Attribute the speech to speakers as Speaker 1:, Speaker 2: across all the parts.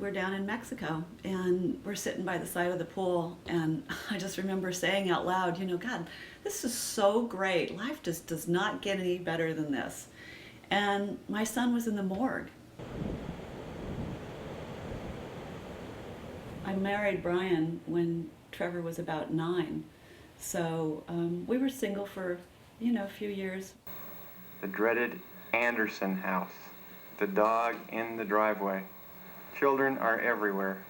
Speaker 1: we're down in Mexico, and we're sitting by the side of the pool, and I just remember saying out loud, God, this is so great. Life just does not get any better than this. And my son was in the morgue. I married Bryan when Trevor was about 9. So we were single for, a few years.
Speaker 2: The dreaded Anderson house. The dog in the driveway. Children are everywhere.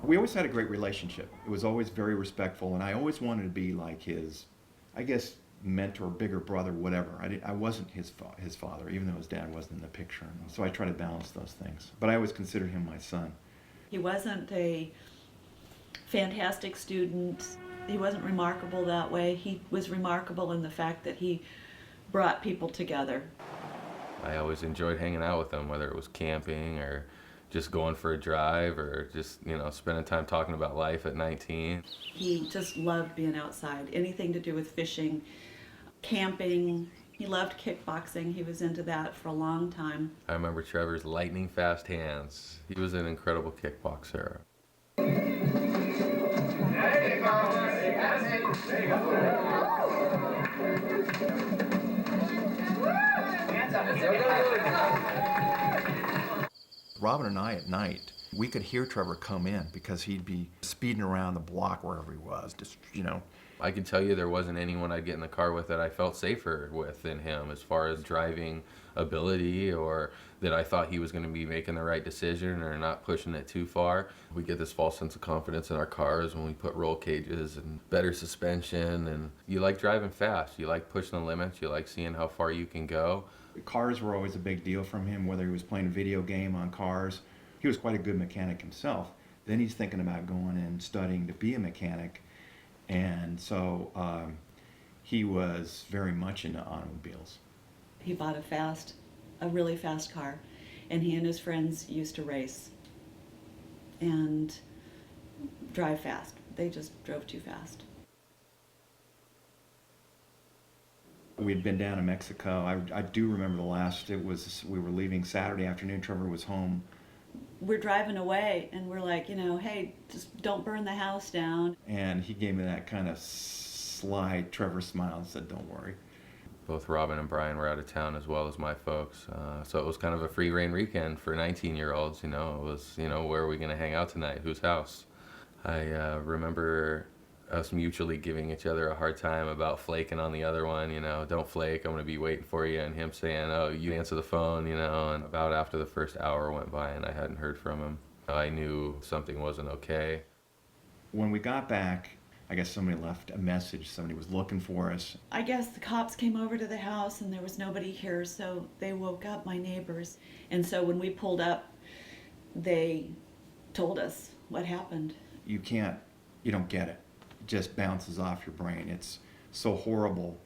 Speaker 3: We always had a great relationship. It was always very respectful, and I always wanted to be like his, I guess, mentor, bigger brother, whatever. I wasn't his father, even though his dad wasn't in the picture. So I try to balance those things. But I always considered him my son.
Speaker 1: He wasn't a fantastic student. He wasn't remarkable that way. He was remarkable in the fact that he brought people together.
Speaker 4: I always enjoyed hanging out with him, whether it was camping or just going for a drive or just, spending time talking about life at 19.
Speaker 1: He just loved being outside. Anything to do with fishing, camping. He loved kickboxing. He was into that for a long time.
Speaker 4: I remember Trevor's lightning fast hands. He was an incredible kickboxer.
Speaker 3: Robin and I at night, we could hear Trevor come in because he'd be speeding around the block wherever he was,
Speaker 4: I can tell you there wasn't anyone I'd get in the car with that I felt safer with than him as far as driving ability, or that I thought he was going to be making the right decision or not pushing it too far. We get this false sense of confidence in our cars when we put roll cages and better suspension, and you like driving fast. You like pushing the limits. You like seeing how far you can go.
Speaker 3: Cars were always a big deal from him, whether he was playing a video game on cars. He was quite a good mechanic himself. Then he's thinking about going and studying to be a mechanic. And so he was very much into automobiles.
Speaker 1: He bought a really fast car, and he and his friends used to race and drive fast. They just drove too fast.
Speaker 3: We'd been down in Mexico. I do remember we were leaving Saturday afternoon. Trevor was home.
Speaker 1: We're driving away, and we're like, hey, just don't burn the house down.
Speaker 3: And he gave me that kind of sly Trevor smile and said, don't worry.
Speaker 4: Both Robin and Bryan were out of town as well as my folks. So it was kind of a free reign weekend for 19-year-olds. It was, where are we going to hang out tonight? Whose house? I remember us mutually giving each other a hard time about flaking on the other one, don't flake, I'm going to be waiting for you, and him saying, oh, you answer the phone, and about after the first hour went by and I hadn't heard from him, I knew something wasn't okay.
Speaker 3: When we got back, I guess somebody left a message, somebody was looking for us.
Speaker 1: I guess the cops came over to the house and there was nobody here, so they woke up my neighbors. And so when we pulled up, they told us what happened.
Speaker 3: You don't get it. Just bounces off your brain. It's so horrible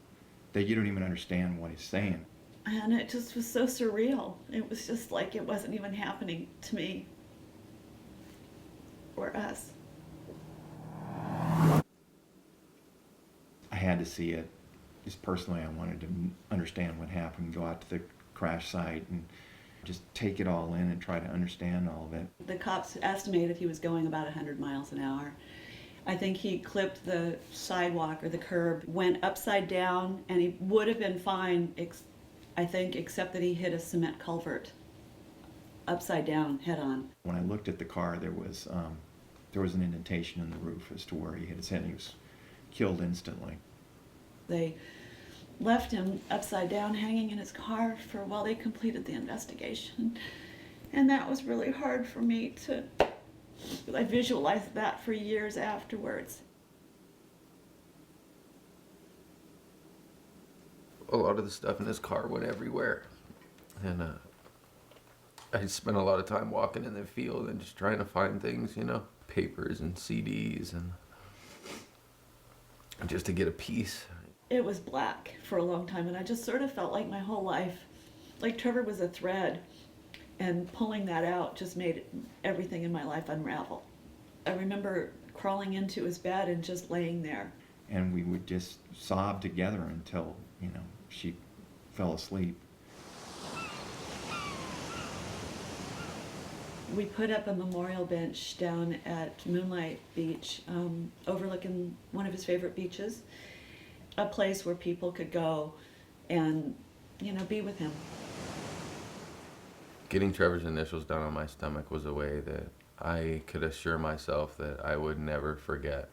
Speaker 3: that you don't even understand what he's saying.
Speaker 1: And it just was so surreal. It was just like it wasn't even happening to me or us.
Speaker 3: I had to see it. Just personally, I wanted to understand what happened, go out to the crash site and just take it all in and try to understand all of it.
Speaker 1: The cops estimated he was going about 100 miles an hour. I think he clipped the sidewalk or the curb, went upside down, and he would have been fine, I think, except that he hit a cement culvert upside down, head on.
Speaker 3: When I looked at the car, there was an indentation in the roof as to where he hit his head, and he was killed instantly.
Speaker 1: They left him upside down, hanging in his car while they completed the investigation. And that was really hard for me to... I visualized that for years afterwards.
Speaker 4: A lot of the stuff in his car went everywhere. And I spent a lot of time walking in the field and just trying to find things, papers and CDs and just to get a piece.
Speaker 1: It was black for a long time, and I just sort of felt like my whole life, like Trevor was a thread. And pulling that out just made everything in my life unravel. I remember crawling into his bed and just laying there.
Speaker 3: And we would just sob together until, she fell asleep.
Speaker 1: we put up a memorial bench down at Moonlight Beach, overlooking one of his favorite beaches, a place where people could go and, be with him.
Speaker 4: Getting Trevor's initials down on my stomach was a way that I could assure myself that I would never forget.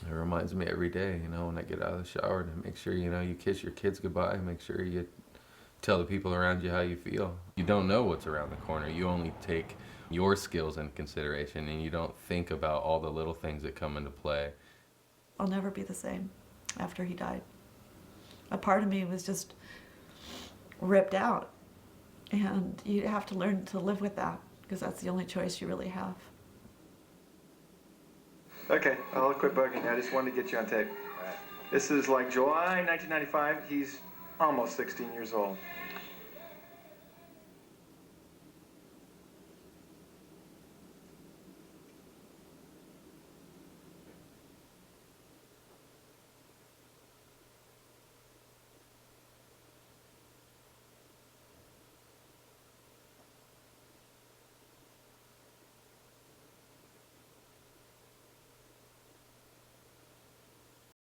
Speaker 4: It reminds me every day, when I get out of the shower, to make sure, you kiss your kids goodbye, make sure you tell the people around you how you feel. You don't know what's around the corner. You only take your skills into consideration, and you don't think about all the little things that come into play.
Speaker 1: I'll never be the same after he died. A part of me was just ripped out. And you have to learn to live with that, because that's the only choice you really have.
Speaker 2: Okay, I'll quit bugging you. I just wanted to get you on tape. This is like July 1995. He's almost 16 years old.